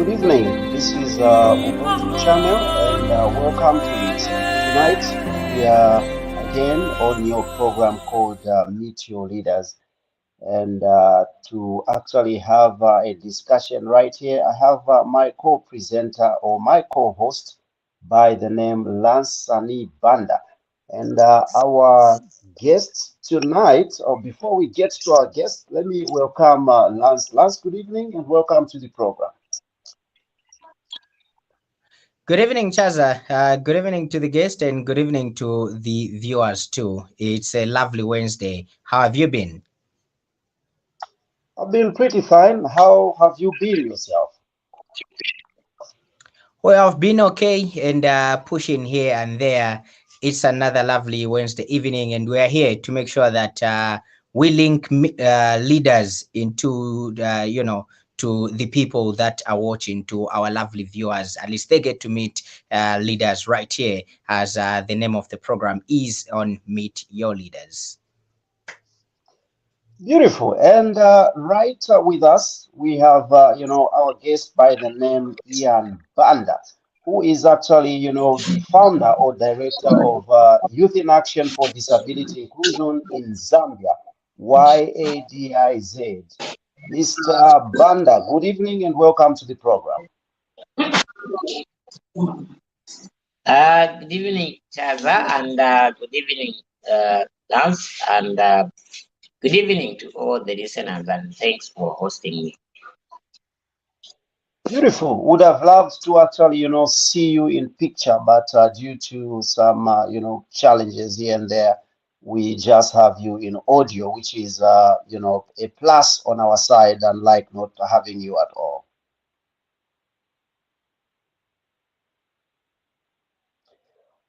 good evening. This is Ubuntu channel, and welcome to it. Tonight we are again on your program called Meet Your Leaders, and to actually have a discussion right here, I have my co-presenter or my co-host by the name Lance Sani Banda, and our guest tonight. Or before we get to our guest, let me welcome Lance. Lance, good evening, and welcome to the program. Good evening, Chaza. Good evening to the guest and good evening to the viewers too. It's a lovely Wednesday. How have you been? I've been pretty fine. How have you been yourself? Well, I've been okay and pushing here and there. It's another lovely Wednesday evening, and we're here to make sure that we link leaders into, to the people that are watching, to our lovely viewers. At least they get to meet leaders right here, as the name of the program is on Meet Your Leaders. Beautiful. And right with us, we have, our guest by the name Ian Banda, who is actually, the founder or director of Youth in Action for Disability Inclusion in Zambia, YADIZ. Mr. Banda, good evening and welcome to the program. Good evening, Chaza, and good evening, Lance, and good evening to all the listeners, and thanks for hosting me. Beautiful. Would have loved to actually, see you in picture, but due to some, challenges here and there, we just have you in audio, which is, a plus on our side, unlike not having you at all.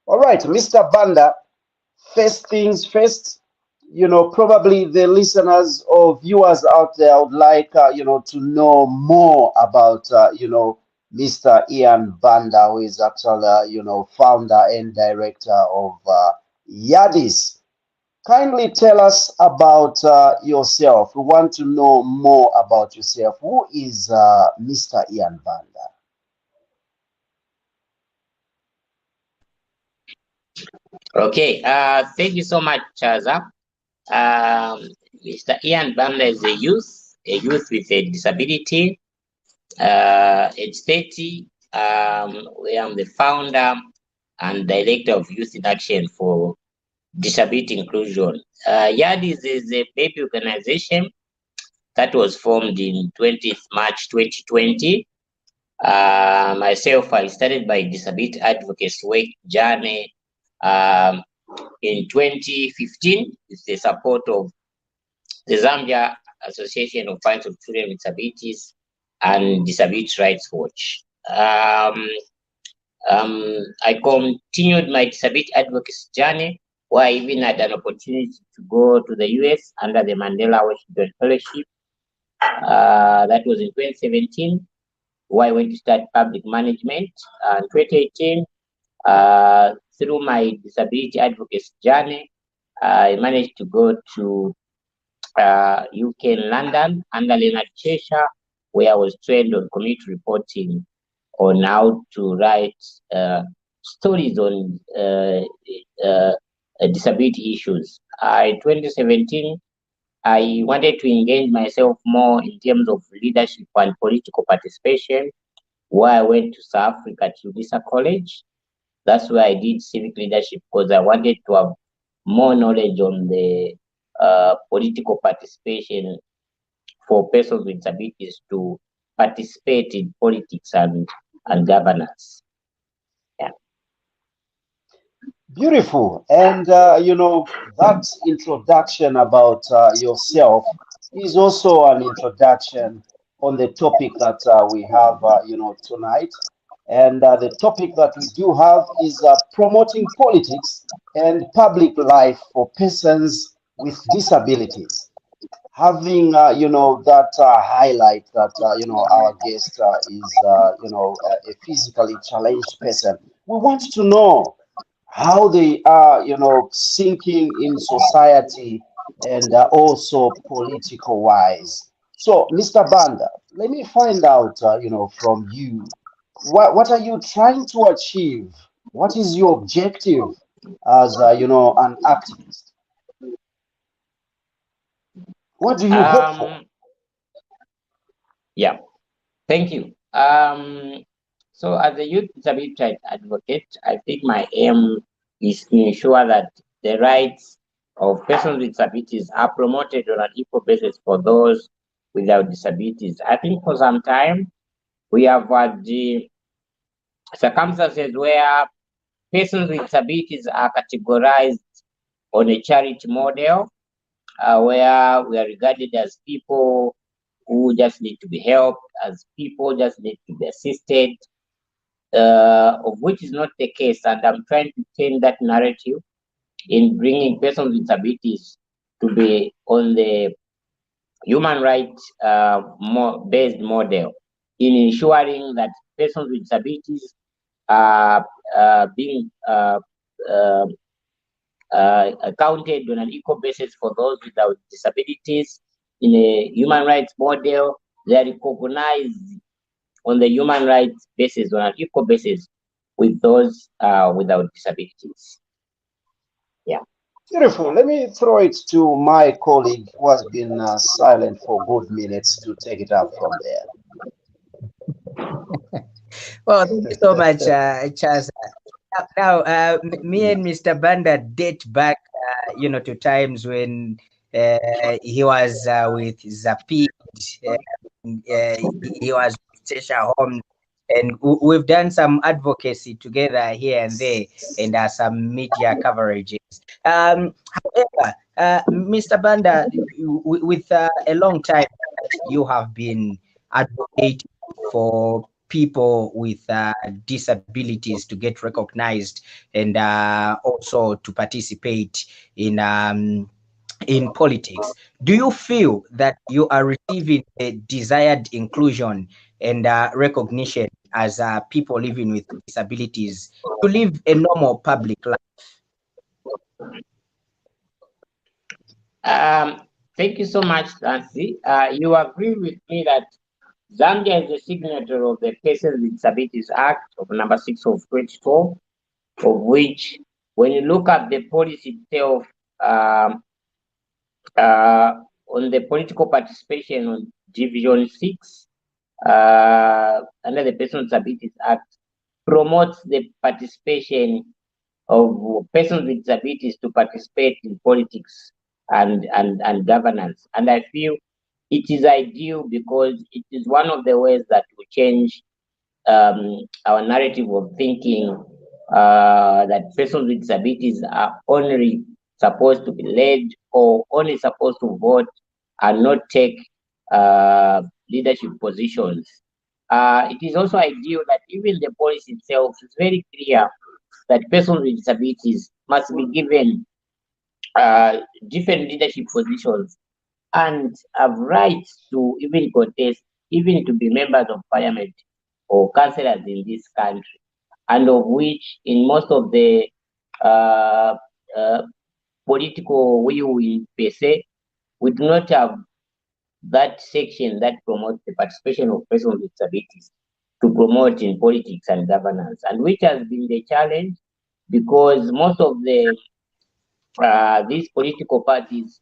All right, Mr. Banda, first things first, probably the listeners or viewers out there would like, to know more about, Mr. Ian Banda, who is actually, founder and director of YADIS. Kindly tell us about yourself. We want to know more about yourself. Who is Mr. Ian Banda? Okay, thank you so much, Chaza. Mr. Ian Banda is a youth with a disability. Age 30. I am the founder and director of Youth in Action for Disability Inclusion. YADIS is a baby organization that was formed in 20th March 2020. Myself, I started my disability advocacy work journey in 2015 with the support of the Zambia Association of Parents of Children with Disabilities and Disability Rights Watch. I continued my disability advocacy journey, where I even had an opportunity to go to the US under the Mandela Washington Fellowship. That was in 2017, where I went to start public management. In 2018, through my disability advocacy journey, I managed to go to UK in London under Leonard Cheshire, where I was trained on community reporting on how to write stories on disability issues. In 2017, I wanted to engage myself more in terms of leadership and political participation, where I went to South Africa to Lisa College. That's where I did civic leadership, because I wanted to have more knowledge on the political participation for persons with disabilities to participate in politics and governance. Yeah. Beautiful. And, that introduction about yourself is also an introduction on the topic that we have, tonight. And the topic that we do have is promoting politics and public life for persons with disabilities. Having, that highlight that, our guest is, a physically challenged person. We want to know how they are, sinking in society and also political wise. So, Mr. Banda, let me find out, from you, what are you trying to achieve? What is your objective as, an activist? What do you hope for? Yeah, thank you. So as a youth disability rights advocate, I think my aim is to ensure that the rights of persons with disabilities are promoted on an equal basis for those without disabilities. I think for some time we have had the circumstances where persons with disabilities are categorized on a charity model, where we are regarded as people who just need to be helped, as people just need to be assisted, of which is not the case. And I'm trying to change that narrative in bringing persons with disabilities to be on the human rights based model, in ensuring that persons with disabilities are being uh, accounted on an equal basis for those without disabilities. In a human rights model, they are recognized on the human rights basis, on an equal basis with those without disabilities. Yeah. Beautiful. Let me throw it to my colleague who has been silent for good minutes to take it up from there. Well, thank you so much, Charles. Now, me and Mr. Banda date back, to times when he was with Zapid, he was with Cheshire Home, and we've done some advocacy together here and there, and some media coverages. However, Mr. Banda, with a long time, you have been advocating for people with disabilities to get recognized and also to participate in politics. Do you feel that you are receiving a desired inclusion and recognition as people living with disabilities to live a normal public life? Thank you so much, Nancy. You agree with me that Zambia is a signatory of the Persons with Disabilities Act of number 6 of 2012, of which, when you look at the policy itself, on the political participation on Division 6, under the Persons with Disabilities Act, promotes the participation of persons with disabilities to participate in politics and governance. And I feel it is ideal because it is one of the ways that will change our narrative of thinking that persons with disabilities are only supposed to be led or only supposed to vote and not take leadership positions. It is also ideal that even the policy itself is very clear that persons with disabilities must be given different leadership positions and have rights to even contest, even to be members of parliament or councillors in this country, and of which in most of the uh, uh, political will per se, we do not have that section that promotes the participation of persons with disabilities to promote in politics and governance, and which has been the challenge because most of the these political parties,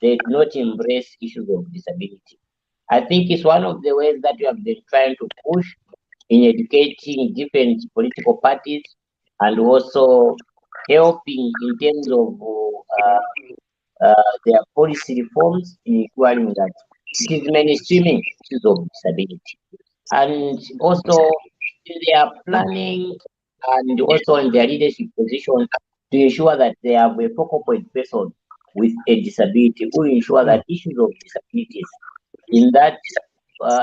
they do not embrace issues of disability. I think it's one of the ways that we have been trying to push in educating different political parties and also helping in terms of their policy reforms in ensuring that it is mainstreaming issues of disability. And also in their planning and also in their leadership position to ensure that they have a focal point person with a disability who ensure that issues of disabilities in that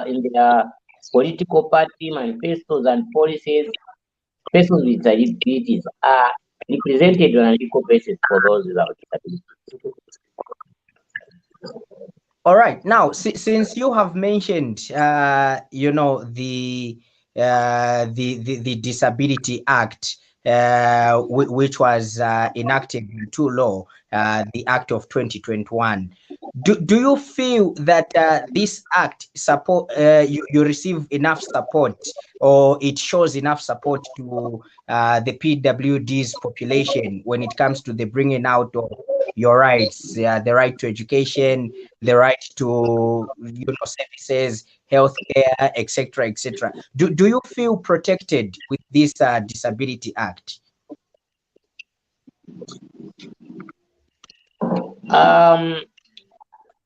in their political party manifestos and policies, persons with disabilities are represented on an equal basis for those without disabilities. All right. Now, since you have mentioned, the Disability Act which was enacted into law, the Act of 2021. Do you feel that this act support you receive enough support, or it shows enough support to the PWD's population when it comes to the bringing out of your rights, the right to education, the right to services, healthcare, etc., etc. Do you feel protected with this Disability Act?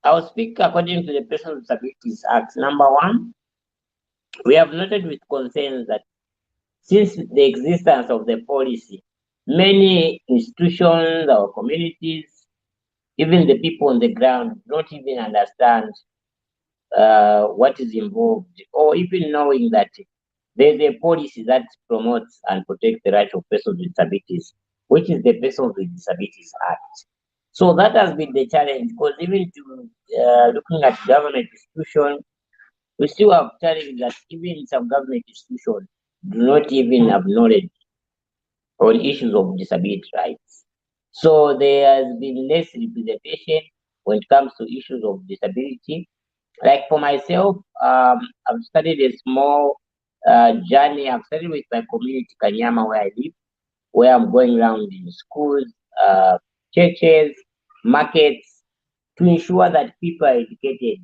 I'll speak according to the Persons with Disabilities Act. Number one, we have noted with concern that since the existence of the policy, many institutions or communities, even the people on the ground, don't even understand what is involved, or even knowing that there's a policy that promotes and protects the rights of persons with disabilities, which is the Persons with Disabilities Act. So that has been the challenge, because even to looking at government institutions, we still have challenge that even some government institutions do not even have knowledge on issues of disability rights. So there has been less representation when it comes to issues of disability. Like for myself, I've studied a small journey. I've started with my community, Kanyama, where I live, where I'm going around in schools, churches, markets, to ensure that people are educated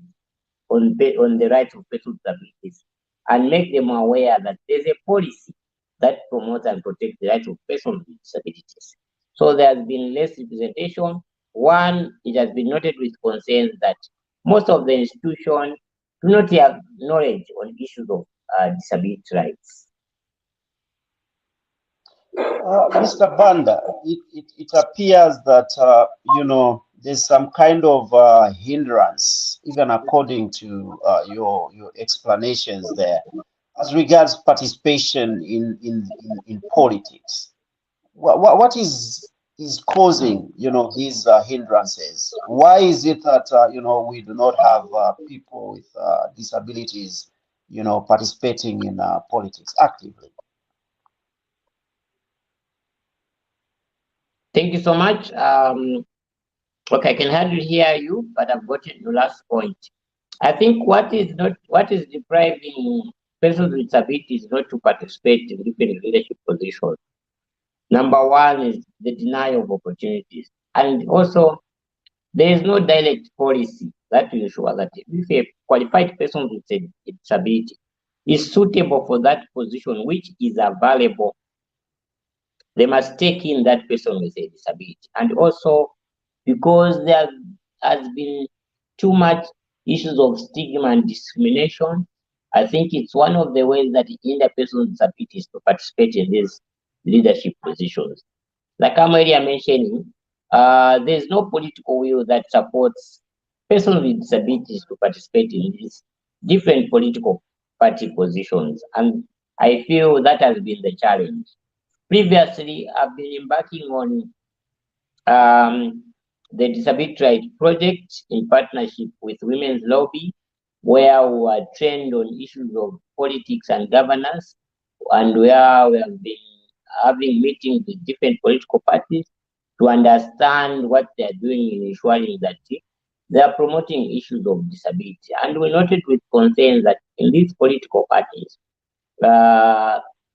on the rights of persons with disabilities, and make them aware that there's a policy that promotes and protects the rights of persons with disabilities. So there has been less representation. One, it has been noted with concerns that most of the institutions do not have knowledge on issues of disability rights. Mr. Banda, it appears that there's some kind of hindrance, even according to your explanations there, as regards participation in politics. What is causing these hindrances? Why is it that we do not have people with disabilities participating in politics actively? Thank you so much. Okay, I can hardly hear you, but I've gotten your last point. I think what is depriving persons with disabilities not to participate in different leadership positions. Number one is the denial of opportunities, and also there is no direct policy that will ensure that if a qualified person with a disability is suitable for that position, which is available, they must take in that person with a disability. And also, because there has been too much issues of stigma and discrimination, I think it's one of the ways that hinder persons with disabilities to participate in these leadership positions. Like I'm earlier mentioning, there's no political will that supports persons with disabilities to participate in these different political party positions. And I feel that has been the challenge. Previously, I've been embarking on the Disability Rights Project in partnership with Women's Lobby, where we are trained on issues of politics and governance, and where we have been having meetings with different political parties to understand what they are doing in ensuring that they are promoting issues of disability. And we noted with concern that in these political parties,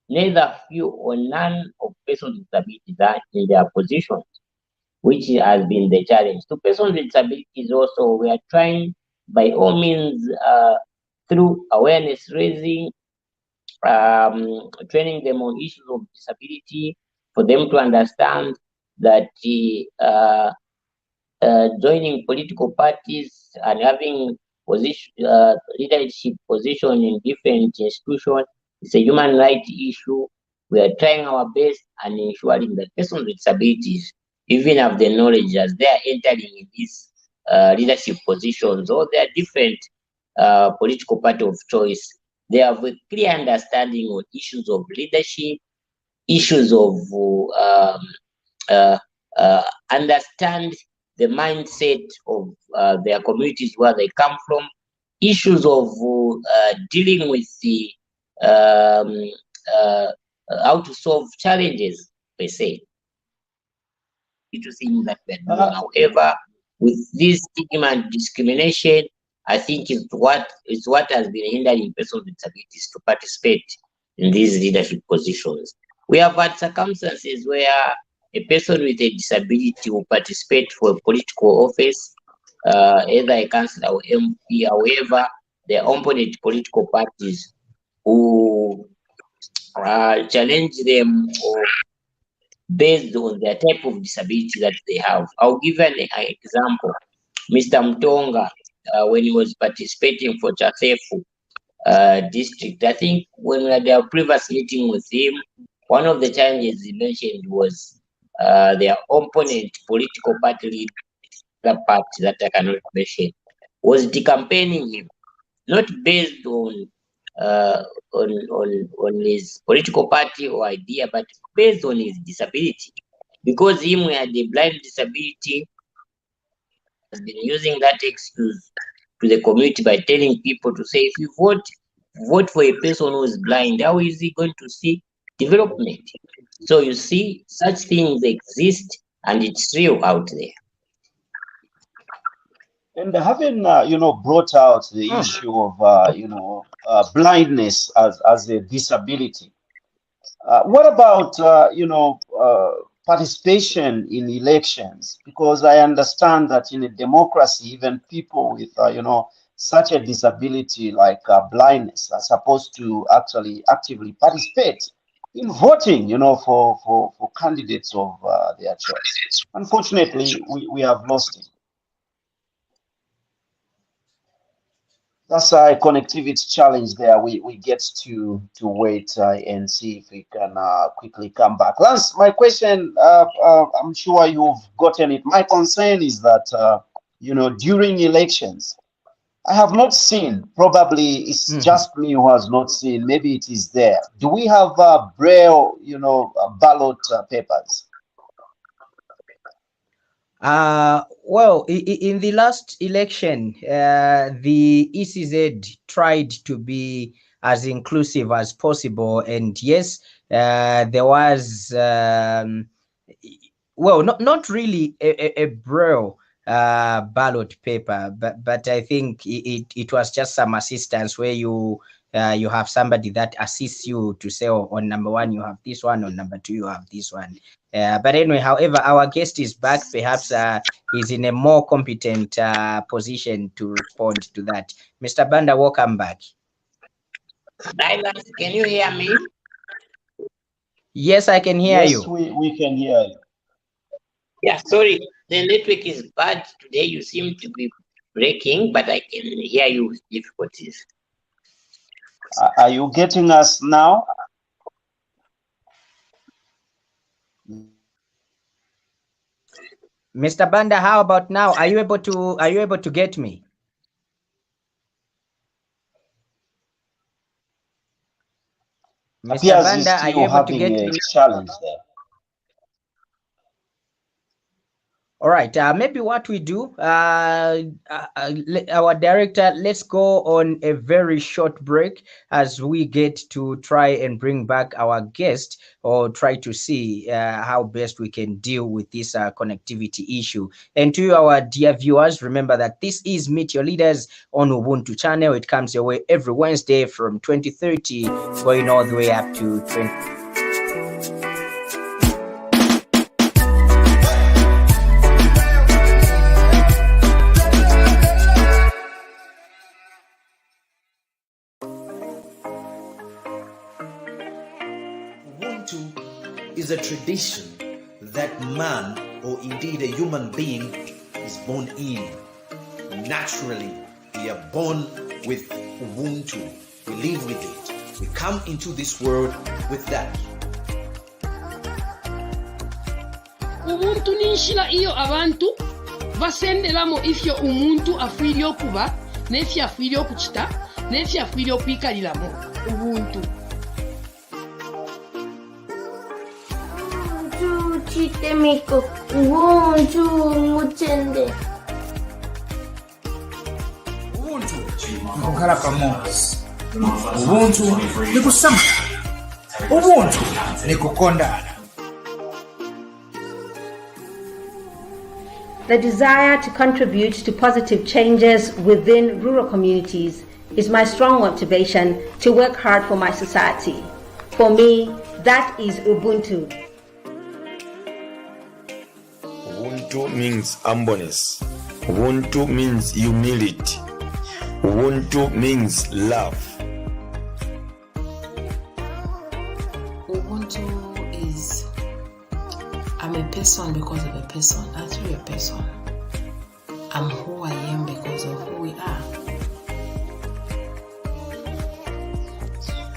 neither few or none of persons with disabilities are in their positions, which has been the challenge. To persons with disabilities also, we are trying by all means through awareness raising, training them on issues of disability, for them to understand that joining political parties and having position, leadership position in different institutions is a human rights issue. We are trying our best and ensuring that persons with disabilities even have the knowledge as they are entering in these leadership positions, or they are different political party of choice. They have a clear understanding on issues of leadership, issues of understand the mindset of their communities where they come from, issues of dealing with the how to solve challenges per se. To things that we're doing. However, with this stigma and discrimination, I think is what has been hindering persons with disabilities to participate in these leadership positions. We have had circumstances where a person with a disability will participate for a political office, either a councillor or MP. However, the opponent political parties who challenge them or based on their type of disability that they have. I'll give an example. Mr. Mtonga, when he was participating for Chasefu district, I think when we had our previous meeting with him, one of the challenges he mentioned was their opponent political party leader party that I cannot mention was decampaigning him, not based on his political party or idea, but based on his disability. Because him had a blind disability, has been using that excuse to the community by telling people to say, if you vote for a person who is blind, how is he going to see development? So you see, such things exist and it's real out there. And having brought out the issue of blindness as a disability, what about participation in elections? Because I understand that in a democracy, even people with such a disability like blindness are supposed to actually actively participate in voting, for candidates of their choice. Unfortunately, we have lost it. That's a connectivity challenge there. We get to wait and see if we can quickly come back. Lance, my question, I'm sure you've gotten it. My concern is that, during elections, I have not seen, probably it's just me who has not seen, maybe it is there. Do we have Braille, ballot papers? Well, in the last election, the ECZ tried to be as inclusive as possible, and yes, there was not really a Braille ballot paper, but I think it was just some assistance where you have somebody that assists you to say, oh, on number one you have this one, on number two you have this one. But anyway, however, our guest is back. Perhaps he's in a more competent position to respond to that. Mr. Banda, welcome back. Can you hear me? Yes, I can hear you. Yes, we can hear you. Yeah, sorry, the network is bad today. You seem to be breaking, but I can hear you with difficulties. Are you getting us now? Mr. Banda, how about now? Are you able to get me? Mr. Banda, are you able to get me? Challenge there. All right, maybe what we do, our director, let's go on a very short break as we get to try and bring back our guest or try to see how best we can deal with this connectivity issue. And to our dear viewers, remember that this is Meet Your Leaders on Ubuntu channel. It comes your way every Wednesday from 2030 going all the way up to 20. Is a tradition that man, or indeed a human being, is born in. Naturally, we are born with Ubuntu. We live with it. We come into this world with that. Ubuntu ninshila iyo abantu basendelamo ifyo umuntu afwiryo kuba nefyo afwiryo kuchita nefyo afwiryo kwikaliramo Ubuntu. Chitemiko, Ubuntu muchende. Ubuntu kukhala pamosi. Ubuntu nikusama. Ubuntu ni kukondana. The desire to contribute to positive changes within rural communities is my strong motivation to work hard for my society. For me, that is Ubuntu. Ubuntu means humbleness. Ubuntu means humility. Ubuntu means love. Ubuntu is I'm a person because of a person. That's really a person. I'm who I am because of who we are.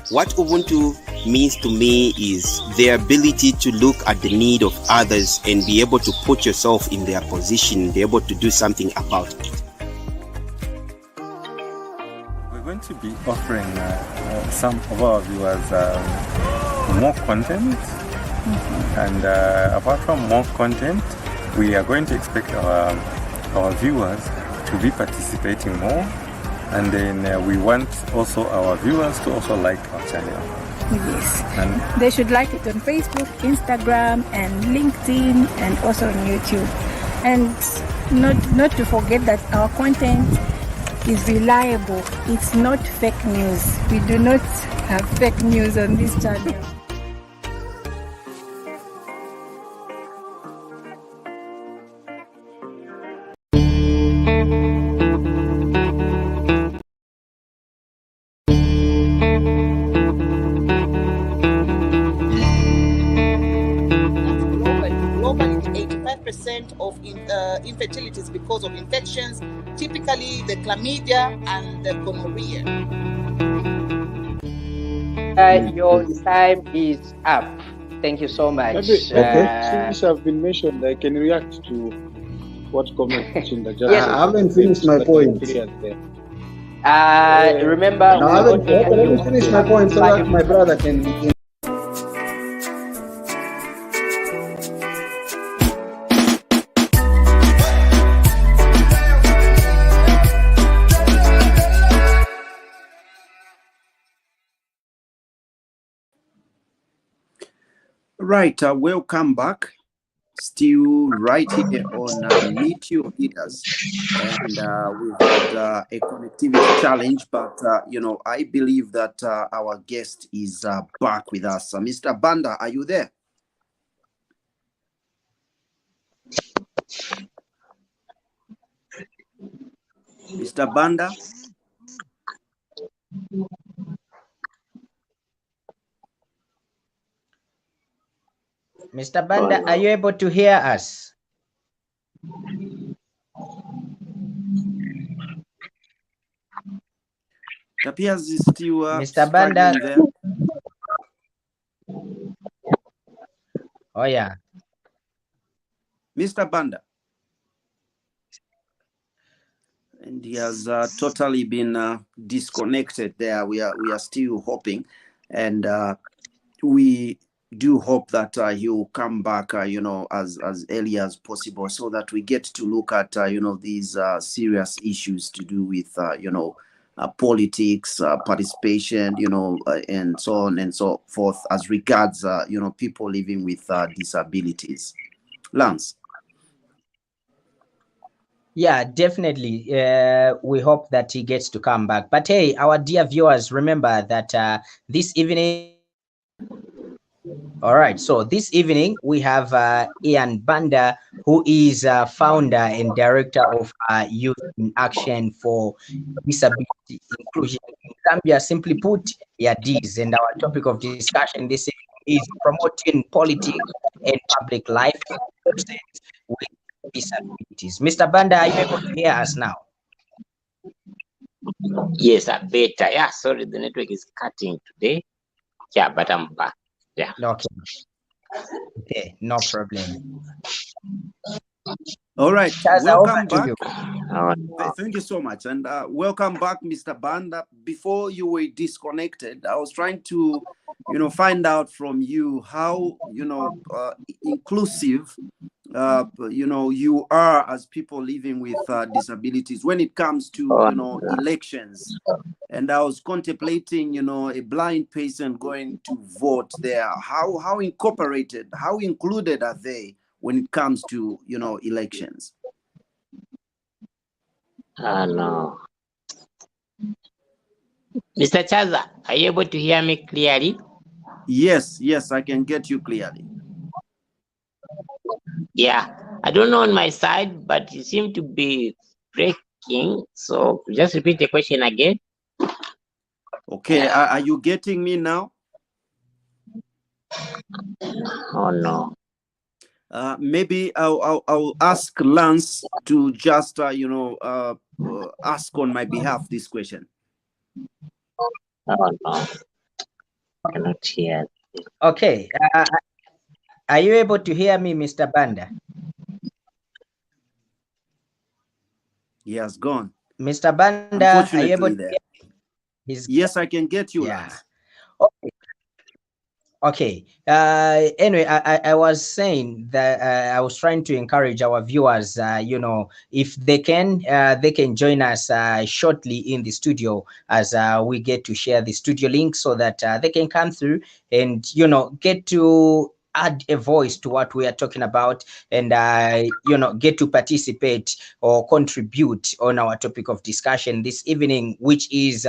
What Ubuntu means to me is the ability to look at the need of others and be able to put yourself in their position, be able to do something about it. We're going to be offering some of our viewers more content. And apart from more content, we are going to expect our viewers to be participating more. And then we want also our viewers to also like our channel. Yes. And they should like it on Facebook, Instagram, and LinkedIn, and also on YouTube. And not to forget that our content is reliable. It's not fake news. We do not have fake news on this channel. Of infertility is because of infections, typically the chlamydia and the gonorrhea. Your time is up. Thank you so much. Okay. Since I've been mentioned, I can react to what comment in the chat. Yes. I haven't finished my point. Remember, no, I haven't finished my point so that my brother can. Right, welcome back. Still right here on Meet Your Leaders, and we've got a connectivity challenge, but I believe that our guest is back with us. Mr. Banda, are you there? Mr. Banda? Mr. Banda, are you able to hear us? It appears he's still Mr. Banda. there. Oh yeah. Mr. Banda. And he has totally been disconnected there. We are still hoping, and we do hope that he'll come back, as early as possible, so that we get to look at, these serious issues to do with, politics, participation, and so on and so forth, as regards, people living with disabilities. Lance. Yeah, definitely. We hope that he gets to come back. But hey, our dear viewers, remember that this evening. All right, so this evening we have Ian Banda, who is founder and director of Youth in Action for Disability Inclusion in Zambia. Simply put, YADIS. And our topic of discussion this evening is promoting politics and public life with disabilities. Mr. Banda, are you able to hear us now? Yes, better. Yeah, sorry, the network is cutting today. Yeah, but I'm back. Yeah. Okay, no problem. All right, Charles, welcome back. Thank you so much, and welcome back, Mr. Banda. Before you were disconnected, I was trying to, find out from you how, inclusive you are as people living with disabilities when it comes to elections. And I was contemplating a blind person going to vote there. How incorporated, how included are they when it comes to elections? No. Mr. Chaza, are you able to hear me clearly? Yes, I can get you clearly. Yeah, I don't know on my side, but you seem to be breaking. So just repeat the question again. Okay, are you getting me now? Oh no. Maybe I'll ask Lance to just ask on my behalf this question. Oh no, I cannot hear. Okay. Are you able to hear me, Mr. Banda? He has gone. Mr. Banda, are you able to hear me? Yes, I can get you, yeah. Lance. Okay. Anyway, I was saying that I was trying to encourage our viewers, if they can join us shortly in the studio as we get to share the studio link so that they can come through and, get to add a voice to what we are talking about and, get to participate or contribute on our topic of discussion this evening, which is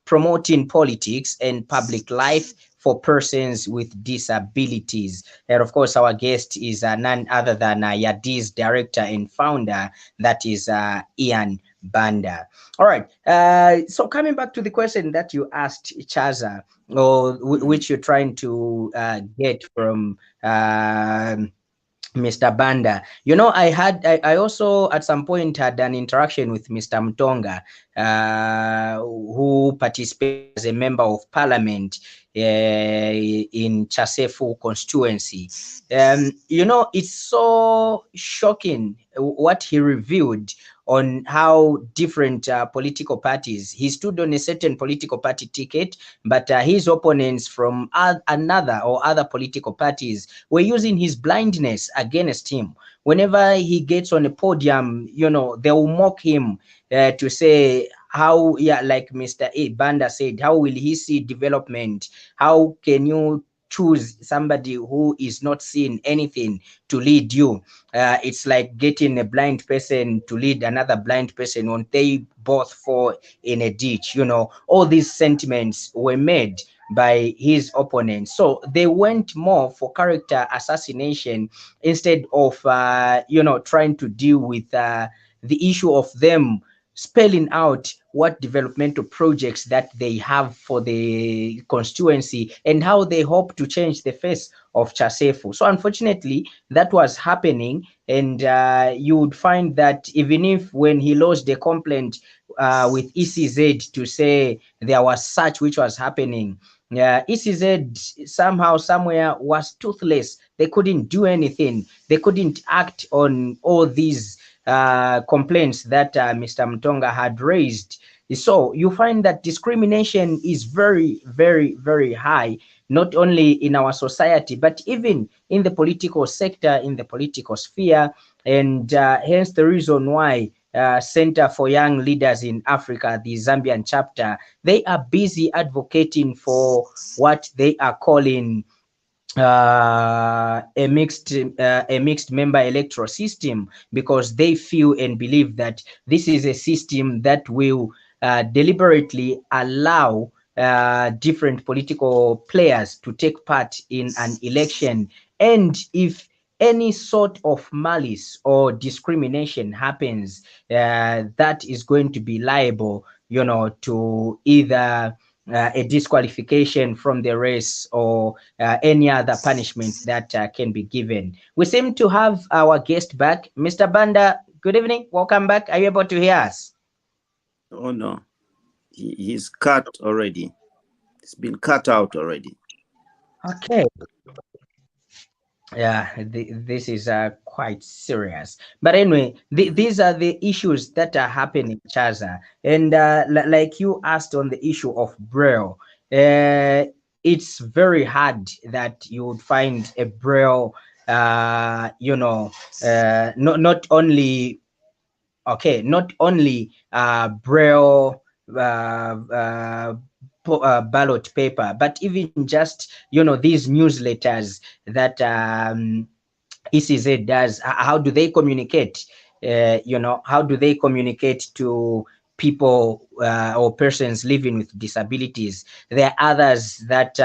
promoting politics and public life for persons with disabilities. And of course, our guest is none other than Yadi's director and founder, that is Ian Banda. All right. So coming back to the question that you asked, Chaza, or which you're trying to get from Mr. Banda. I also at some point had an interaction with Mr. Mtonga, who participated as a member of parliament in Chasefu constituency. It's so shocking what he revealed on how different political parties, he stood on a certain political party ticket, but his opponents from another or other political parties were using his blindness against him. Whenever he gets on a podium, they will mock him to say how, like Mr. Banda said, how will he see development? How can you choose somebody who is not seeing anything to lead you? It's like getting a blind person to lead another blind person when they both fall in a ditch. All these sentiments were made by his opponents. So they went more for character assassination instead of, trying to deal with the issue of them spelling out what developmental projects that they have for the constituency and how they hope to change the face of Chasefu. So unfortunately, that was happening, and you would find that even if when he lodged a complaint with ECZ to say there was such which was happening, ECZ somehow, somewhere was toothless. They couldn't do anything. They couldn't act on all these complaints that Mr. Mtonga had raised. So you find that discrimination is very, very, very high, not only in our society, but even in the political sector, in the political sphere. And hence the reason why Center for Young Leaders in Africa, the Zambian chapter, they are busy advocating for what they are calling a mixed member electoral system, because they feel and believe that this is a system that will deliberately allow different political players to take part in an election, and if any sort of malice or discrimination happens, that is going to be liable, to either a disqualification from the race or any other punishment that can be given. We seem to have our guest back. Mr. Banda, good evening. Welcome back. Are you able to hear us? Oh, no. He's cut already. It's been cut out already. Okay. Yeah, this is quite serious. But anyway, these are the issues that are happening, Chaza. And like you asked on the issue of Braille, it's very hard that you would find a Braille not only braille ballot paper, but even just these newsletters that ECZ does. How do they communicate? How do they communicate to people or persons living with disabilities? There are others that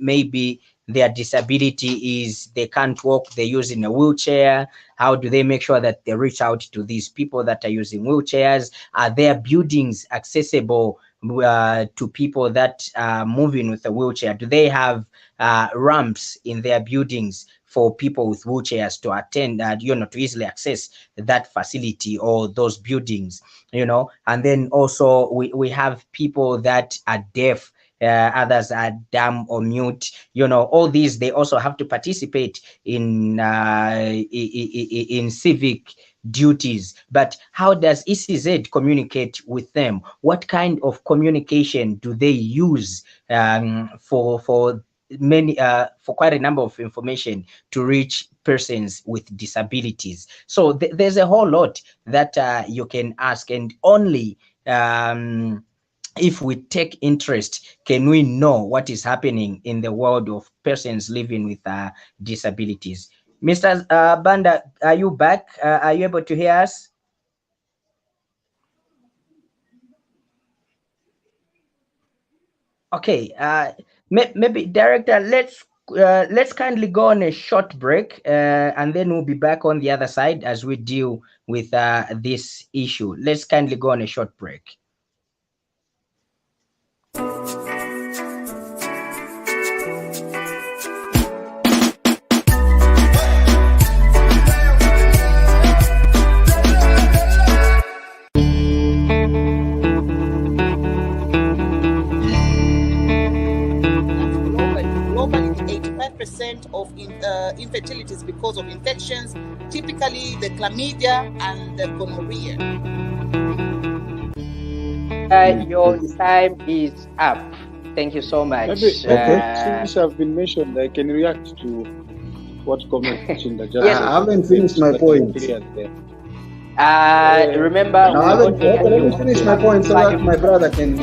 maybe their disability is they can't walk, they're using a wheelchair. How do they make sure that they reach out to these people that are using wheelchairs? Are their buildings accessible to people that are moving with a wheelchair? Do they have ramps in their buildings for people with wheelchairs to attend, to easily access that facility or those buildings, and then also we have people that are deaf, others are dumb or mute, all these, they also have to participate in civic duties. But how does ECZ communicate with them? What kind of communication do they use for many for quite a number of information to reach persons with disabilities? So there's a whole lot that you can ask, and only if we take interest can we know what is happening in the world of persons living with disabilities. Mr. Banda, are you back? Are you able to hear us? Okay, maybe director, let's kindly go on a short break, and then we'll be back on the other side as we deal with this issue. Let's kindly go on a short break. Of infertility is because of infections, typically the chlamydia and the gonorrhea. Your time is up. Thank you so much. Since I've been mentioned, I can react to what comment Chinda just yes, I haven't finished my point. Remember, let me finish my point so that my brother can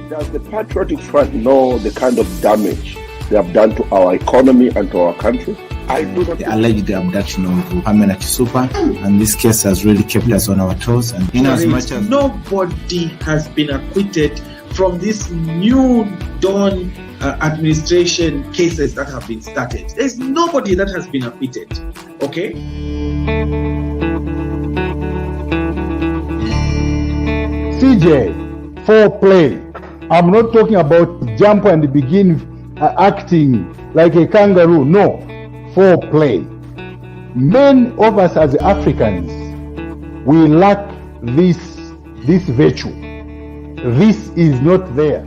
Does the Patriotic Front know the kind of damage they have done to our economy and to our country? I do not. The alleged abduction of Pamela Kisupa, and this case has really kept us on our toes. And in as much as nobody has been acquitted from this new dawn administration cases that have been started, there's nobody that has been acquitted. Okay. CJ, foreplay. I'm not talking about jump and begin acting like a kangaroo. No, foreplay. Many of us as Africans, we lack this virtue. This is not there.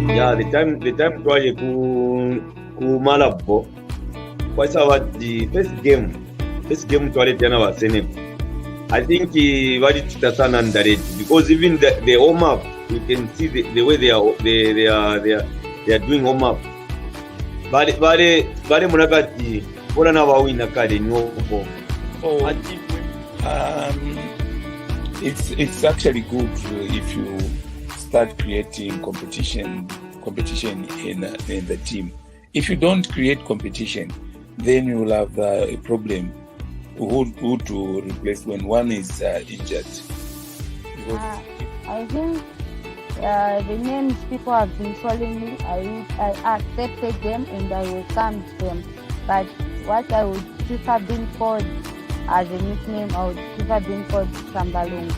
Yeah, the time twaje ku Malabo. What's the first game twale tena wa Senegal. I think valitita sana underrated because even the warm up, you can see the way they are doing warm up. Bale munakati bona na wawina kale nyoko. I think it's actually good if you start creating competition in the team. If you don't create competition, then you will have a problem who to replace when one is injured. I think the names people have been calling me, I accepted them and I welcomed them. But what I would prefer being called as a nickname, I would prefer being called Sambalung.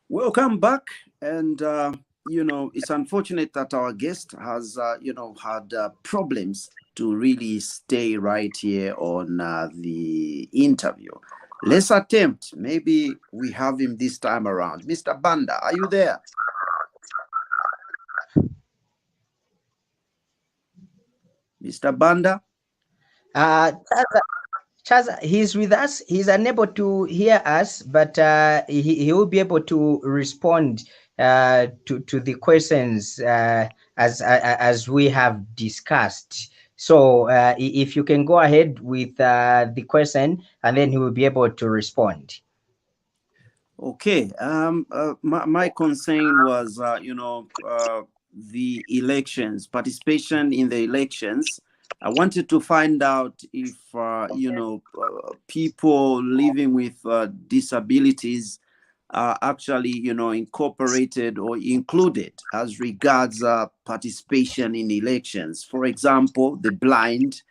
Welcome back, and you know, it's unfortunate that our guest has, you know, had problems to really stay right here on the interview. Let's attempt. Maybe we have him this time around. Mr. Banda, are you there? Mr. Banda? Chaza, he's with us. He's unable to hear us, but he will be able to respond to the questions as we have discussed. So if you can go ahead with the question, and then he will be able to respond. Okay. My concern was, you know, the elections, participation in the elections. I wanted to find out if, you know, people living with disabilities are actually, you know, incorporated or included as regards participation in elections. For example, the blind,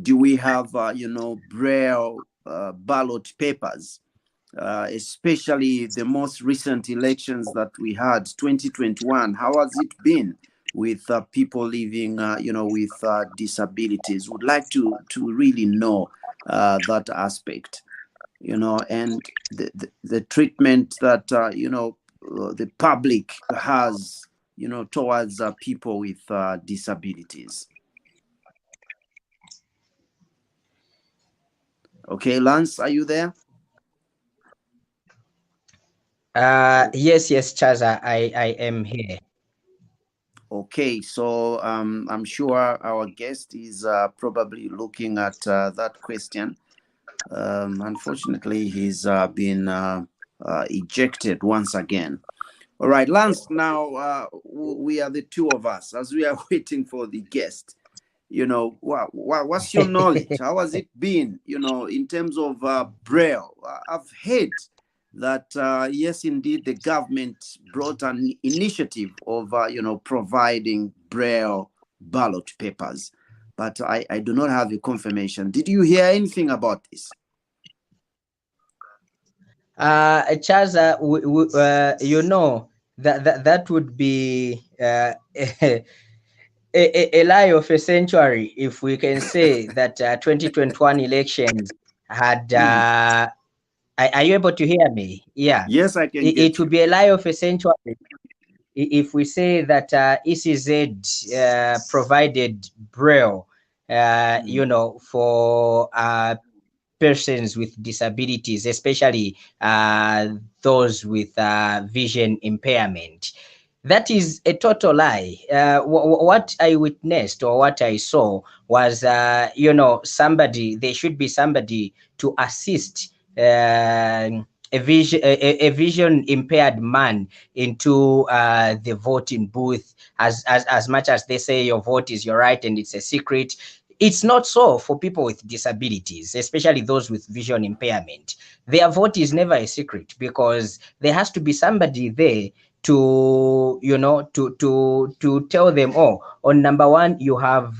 do we have, you know, braille ballot papers? Especially the most recent elections that we had, 2021, how has it been with people living, you know, with disabilities? Would like to really know that aspect, you know, and the treatment that, you know, the public has, you know, towards people with disabilities. Okay, Lance, are you there? Yes, Chaza, I am here. Okay, so I'm sure our guest is probably looking at that question. Unfortunately, he's been ejected once again. All right, Lance, now we are the two of us as we are waiting for the guest. You know, what's your knowledge? How has it been, you know, in terms of Braille? I've heard that, yes, indeed, the government brought an initiative of, you know, providing Braille ballot papers. But I do not have a confirmation. Did you hear anything about this? Chaza, you know, that would be a lie of a century if we can say that 2021 elections had are you able to hear me? Yeah. Yes, I can. It would be a lie of a century if we say that ECZ provided Braille, you know, for persons with disabilities, especially those with vision impairment. That is a total lie. What I witnessed or what I saw was, you know, there should be somebody to assist a vision impaired man into the voting booth. As much as they say your vote is your right and it's a secret, it's not so for people with disabilities, especially those with vision impairment. Their vote is never a secret because there has to be somebody there to, you know, to tell them, oh, on number one, you have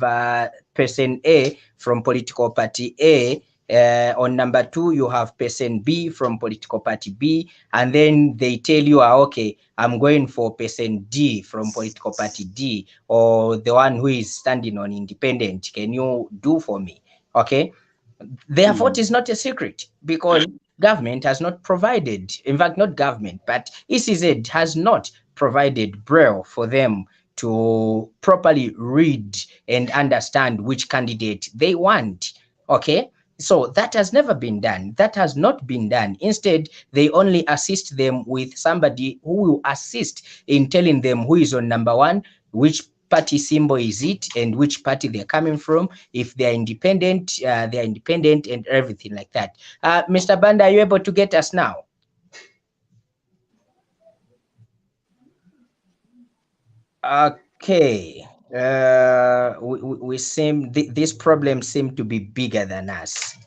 person A from political party A. On number two, you have person B from political party B, and then they tell you, okay, I'm going for person D from political party D, or the one who is standing on independent. Can you do for me? Okay. Their vote is not a secret because government has not provided, in fact, not government, but ECZ has not provided Braille for them to properly read and understand which candidate they want. Okay. So that has never been done. That has not been done. Instead, they only assist them with somebody who will assist in telling them who is on number one, which party symbol is it, and which party they're coming from. If they're independent, and everything like that. Mr. Banda, are you able to get us now? Okay. We seem this problem seem to be bigger than us.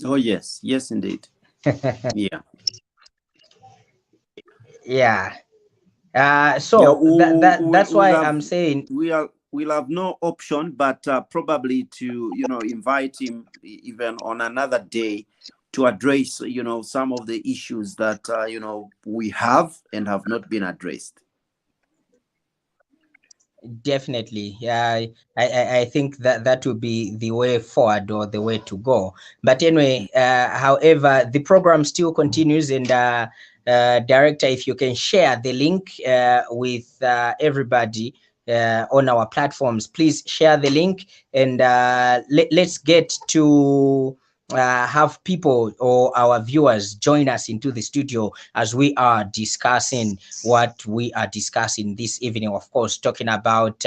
Oh yes, yes indeed. Yeah. Yeah. So that's why I'm saying we'll have no option but probably to, you know, invite him even on another day to address, you know, some of the issues that you know, we have and have not been addressed. Definitely. Yeah, I think that would be the way forward or the way to go. But anyway, however, the program still continues, and director, if you can share the link with everybody on our platforms, please share the link, and let's get to have people or our viewers join us into the studio as we are discussing what we are discussing this evening. Of course, talking about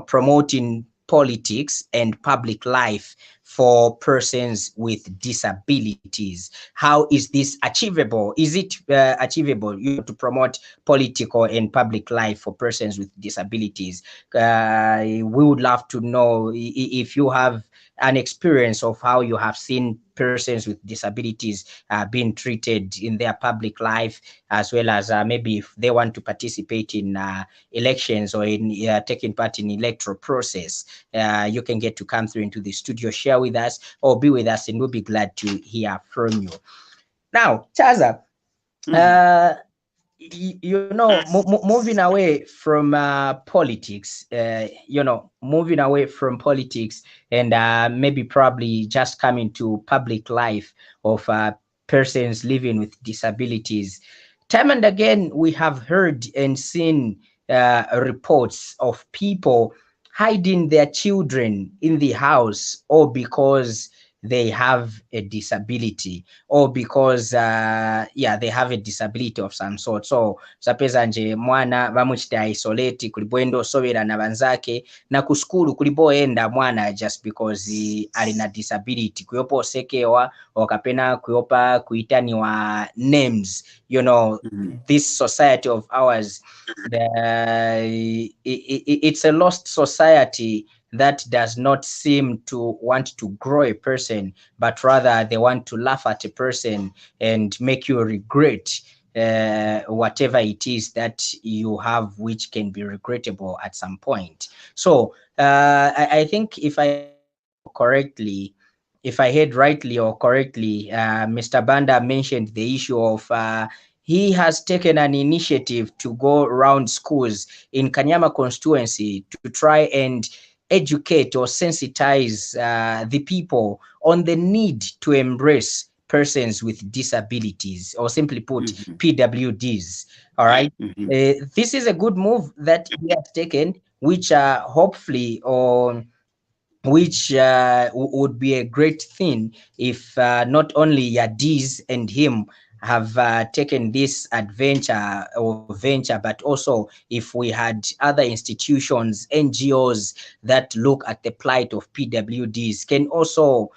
promoting politics and public life for persons with disabilities. How is this achievable? Is it achievable, to promote political and public life for persons with disabilities? We would love to know if you have an experience of how you have seen persons with disabilities being treated in their public life, as well as maybe if they want to participate in elections or in taking part in electoral process. You can get to come through into the studio, share with us, or be with us, and we'll be glad to hear from you. Now, Chaza, moving away from politics, moving away from politics, and maybe probably just coming to public life of persons living with disabilities. Time and again, we have heard and seen reports of people hiding their children in the house, or because they have a disability, or because they have a disability of some sort. So sapeza nje mwana bamuchita isolate kulipoenda osovera na banzake, na ku skulu kulipoenda mwana just because alina disability, kuyopa osekewa okapena kuyopa kuitaniwa names. This society of ours, it's a lost society that does not seem to want to grow a person, but rather they want to laugh at a person and make you regret whatever it is that you have, which can be regrettable at some point. So I think if I correctly, if I heard rightly or correctly, Mr. Banda mentioned the issue of he has taken an initiative to go around schools in Kanyama constituency to try and educate or sensitize the people on the need to embrace persons with disabilities, or simply put, PWDs. All right. This is a good move that he has taken, which hopefully, or which would be a great thing if not only Yadiz and him have taken this adventure or venture, but also if we had other institutions, NGOs that look at the plight of PWDs can also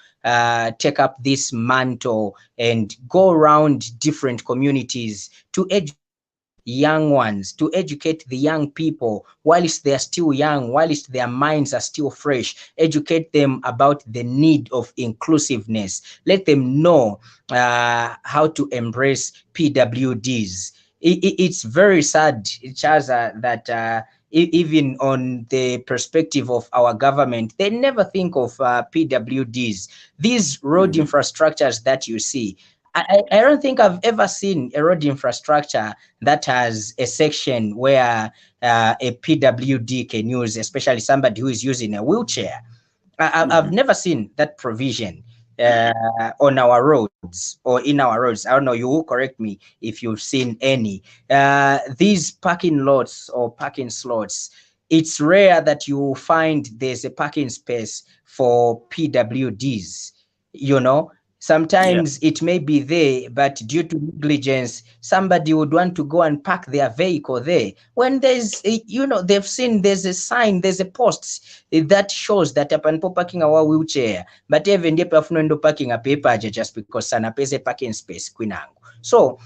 take up this mantle and go around different communities to educate young ones, to educate the young people whilst they are still young, whilst their minds are still fresh. Educate them about the need of inclusiveness. Let them know how to embrace PWDs. It's very sad, Chaza, that even on the perspective of our government, they never think of PWDs. These road infrastructures that you see, I don't think I've ever seen a road infrastructure that has a section where a PWD can use, especially somebody who is using a wheelchair. I've never seen that provision on our roads or in our roads. I don't know, you will correct me if you've seen any. These parking lots or parking slots, it's rare that you find there's a parking space for PWDs, Sometimes it may be there, but due to negligence, somebody would want to go and park their vehicle there. When there's, they've seen there's a sign, there's a post that shows that upon parking our wheelchair, but even the parking a paper just because sana pese parking space kwinangu. So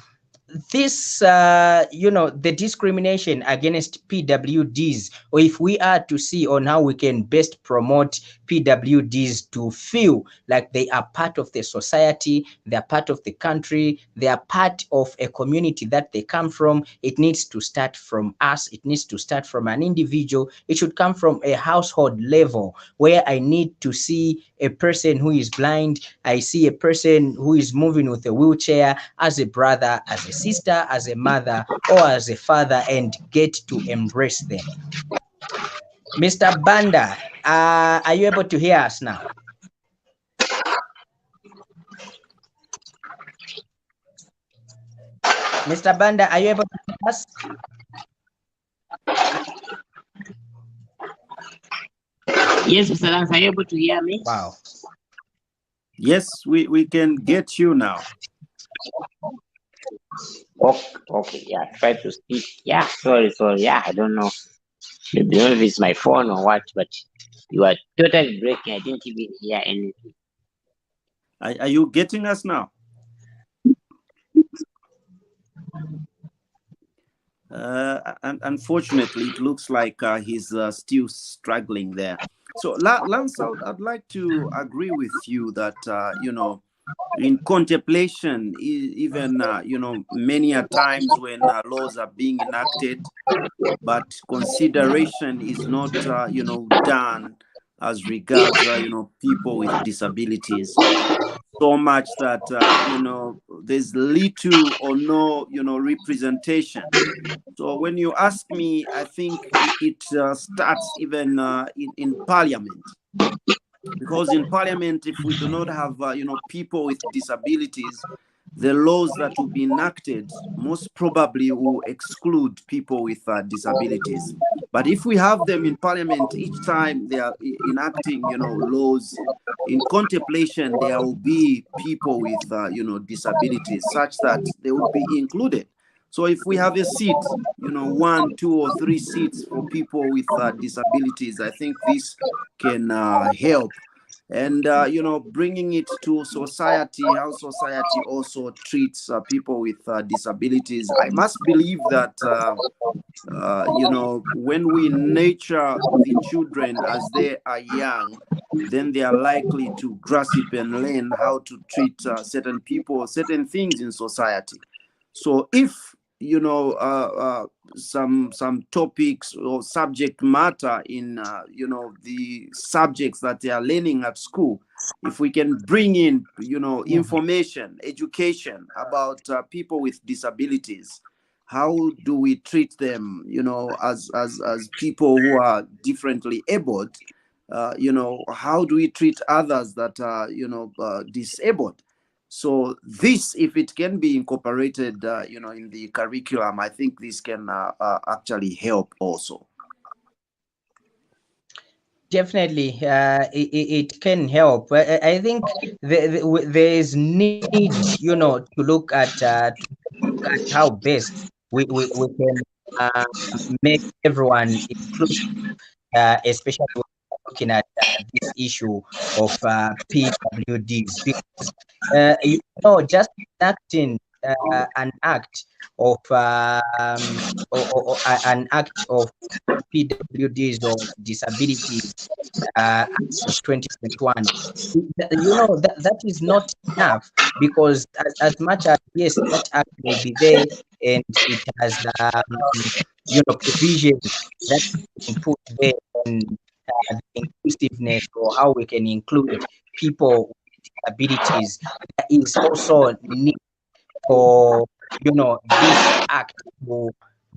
this, the discrimination against PWDs, or if we are to see on how we can best promote PWDs to feel like they are part of the society, they are part of the country, they are part of a community that they come from, it needs to start from us. It needs to start from an individual. It should come from a household level where I need to see a person who is blind, I see a person who is moving with a wheelchair as a brother, as a sister, as a mother, or as a father, and get to embrace them. Mr. Banda, are you able to hear us now? Mr. Banda, are you able to hear us? Yes, Mr. Lance, are you able to hear me? Wow. Yes, we can get you now. Okay, yeah, try to speak. Yeah, sorry, yeah, I don't know. I don't know if it's my phone or what, but you are totally breaking. I didn't even hear anything. Are you getting us now? Unfortunately, it looks like he's still struggling there. So, Lance, I'd like to agree with you that, you know, in contemplation, even, you know, many a times when laws are being enacted, but consideration is not, you know, done as regards, you know, people with disabilities. So much that, you know, there's little or no, you know, representation. So when you ask me, I think it starts even in parliament. Because in parliament, if we do not have, you know, people with disabilities, the laws that will be enacted most probably will exclude people with disabilities. But if we have them in parliament, each time they are enacting, you know, laws in contemplation, there will be people with, you know, disabilities such that they will be included. So if we have a seat, you know, 1, 2, or 3 seats for people with disabilities, I think this can help. And, you know, bringing it to society, how society also treats people with disabilities. I must believe that, you know, when we nurture the children as they are young, then they are likely to grasp and learn how to treat certain people, certain things in society. So if, you know, some topics or subject matter in, you know, the subjects that they are learning at school, if we can bring in, you know, information, education about people with disabilities, how do we treat them, you know, as people who are differently abled, you know, how do we treat others that are, you know, disabled? So this, if it can be incorporated, you know, in the curriculum, I think this can actually help also. Definitely, it can help. I think there is need, you know, to look at how best we can make everyone inclusive, especially when we're looking at this issue of PWDs, because you know, just enacting an act of an act of PWDs or disabilities access 2021, you know, that is not enough, because as much as, yes, that act may be there and it has you know, provisions that can put there on the inclusiveness or how we can include people with disabilities, there is also need for, you know, this act to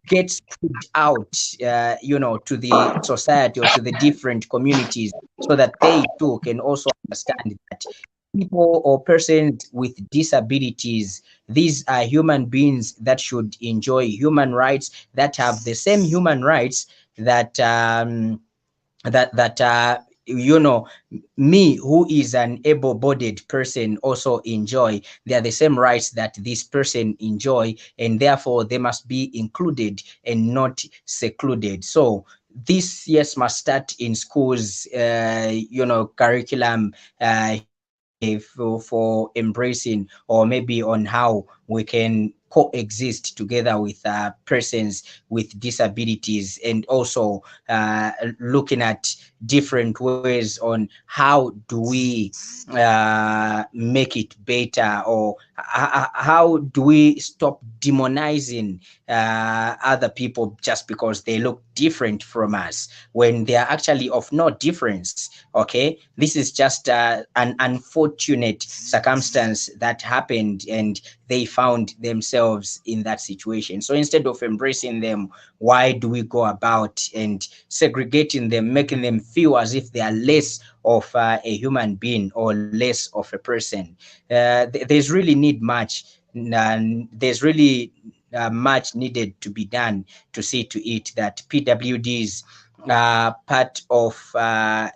get put out, you know, to the society or to the different communities, so that they too can also understand that people or persons with disabilities, these are human beings that should enjoy human rights, that have the same human rights that you know, me, who is an able-bodied person, also enjoy. They are the same rights that this person enjoy, and therefore they must be included and not secluded. So this, yes, must start in schools, you know, curriculum for embracing, or maybe on how we can coexist together with persons with disabilities, and also looking at different ways on how do we make it better, or how do we stop demonizing other people just because they look different from us when they are actually of no difference. Okay, this is just an unfortunate circumstance that happened, and they found themselves in that situation. So instead of embracing them, why do we go about and segregating them, making them feel as if they are less of a human being or less of a person? There's really much needed to be done to see to it that PWDs are part of a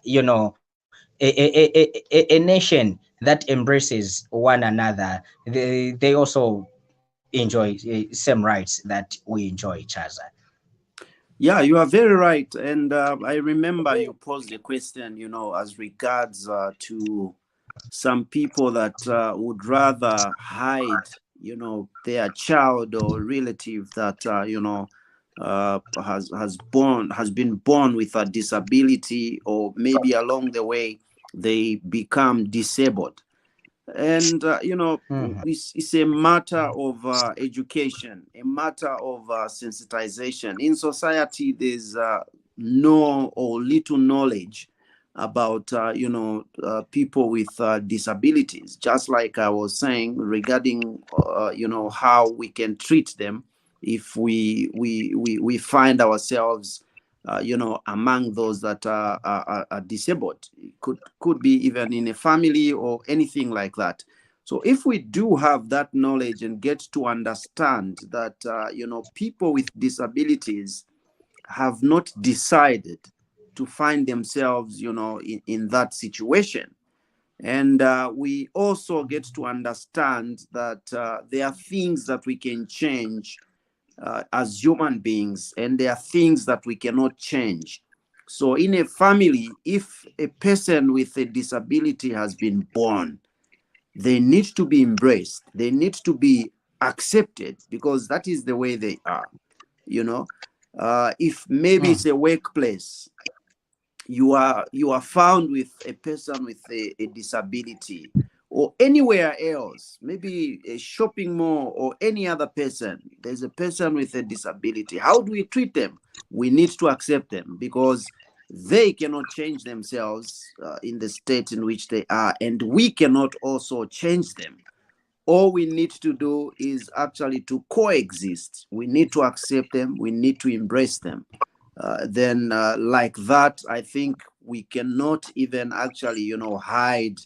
nation that embraces one another. They also enjoy same rights that we enjoy, Chaza. Yeah, you are very right. And I remember you posed a question, as regards to some people that would rather hide, their child or relative that, has been born with a disability, or maybe along the way they become disabled. And it's a matter of education, a matter of sensitization. In society, there's no or little knowledge about people with disabilities. Just like I was saying regarding how we can treat them if we find ourselves among those that are disabled. It could be even in a family or anything like that. So if we do have that knowledge and get to understand that people with disabilities have not decided to find themselves in that situation, and we also get to understand that there are things that we can change as human beings, and there are things that we cannot change. So in a family, if a person with a disability has been born, they need to be embraced. They need to be accepted, because that is the way they are. If maybe it's a workplace, you are found with a person with a disability, or anywhere else, maybe a shopping mall or any other person, there's a person with a disability. How do we treat them? We need to accept them, because they cannot change themselves in the state in which they are, and we cannot also change them. All we need to do is actually to coexist. We need to accept them. We need to embrace them. Then like that, I think we cannot even actually, hide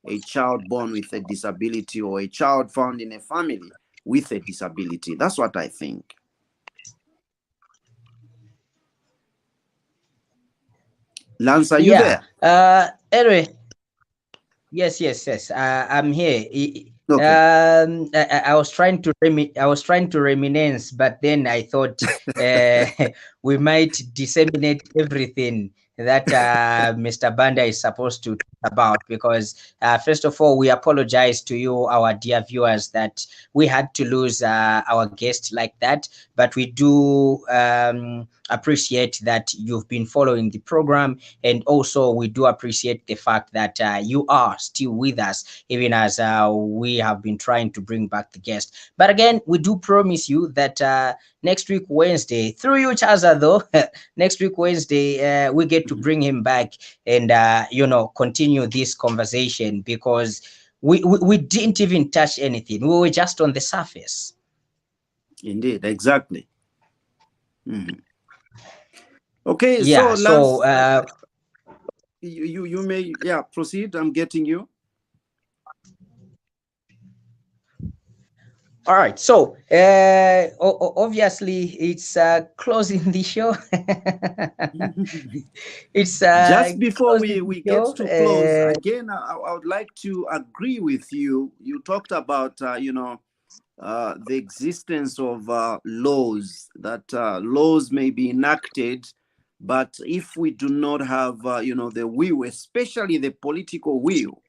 a child born with a disability or a child found in a family with a disability. That's what I think. Lance, are you there? Anyway, yes. I'm here. Okay. I was trying to reminisce, but then I thought we might disseminate everything that Mr. Banda is supposed to talk about, because first of all, we apologize to you, our dear viewers, that we had to lose our guest like that, but we do appreciate that you've been following the program, and also we do appreciate the fact that you are still with us, even as we have been trying to bring back the guest. But again, we do promise you that next week Wednesday, through you, Chaza, though, next week Wednesday, we get to bring him back and continue this conversation, because we didn't even touch anything. We were just on the surface. Indeed, exactly. Mm-hmm. Okay, yeah, so Lance, you may proceed. I'm getting you. All right, so obviously it's closing the show. It's just before we get to close again. I would like to agree with you. You talked about the existence of laws, that laws may be enacted, but if we do not have the will, especially the political will,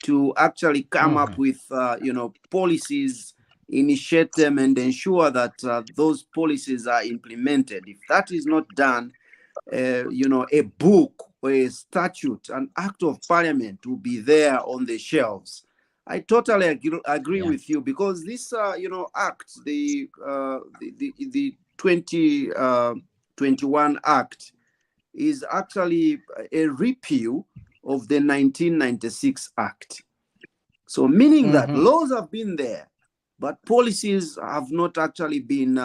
to actually come up with policies initiate them and ensure that those policies are implemented. If that is not done, a book or a statute, an act of parliament will be there on the shelves. I totally agree with you, because this, act, the 2021 Act, is actually a repeal of the 1996 Act. So meaning that laws have been there, but policies have not actually been,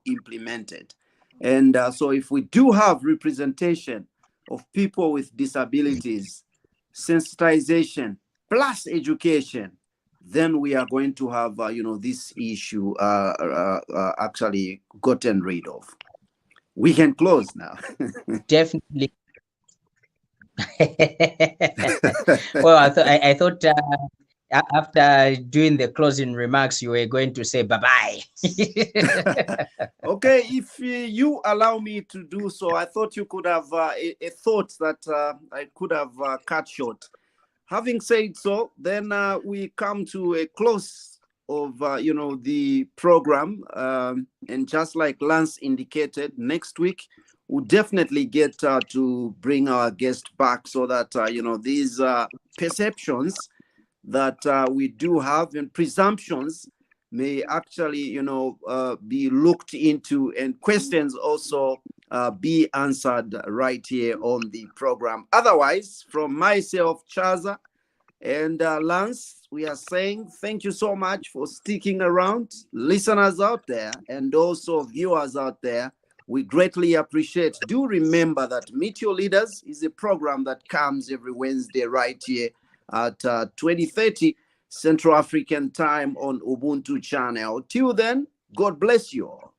implemented. And so if we do have representation of people with disabilities, sensitization, plus education, then we are going to have, this issue actually gotten rid of. We can close now. Definitely. Well, I thought after doing the closing remarks, you were going to say bye-bye. Okay, if you allow me to do so, I thought you could have a thought that I could have cut short. Having said so, then we come to a close of, the program. And just like Lance indicated, next week, we'll definitely get to bring our guest back so that, these perceptions that we do have and presumptions may actually, be looked into, and questions also be answered right here on the program. Otherwise, from myself, Chaza, and Lance, we are saying thank you so much for sticking around. Listeners out there and also viewers out there, we greatly appreciate. Do remember that Meet Your Leaders is a program that comes every Wednesday right here at 20:30 Central African Time on Ubuntu channel. Till then, God bless you all.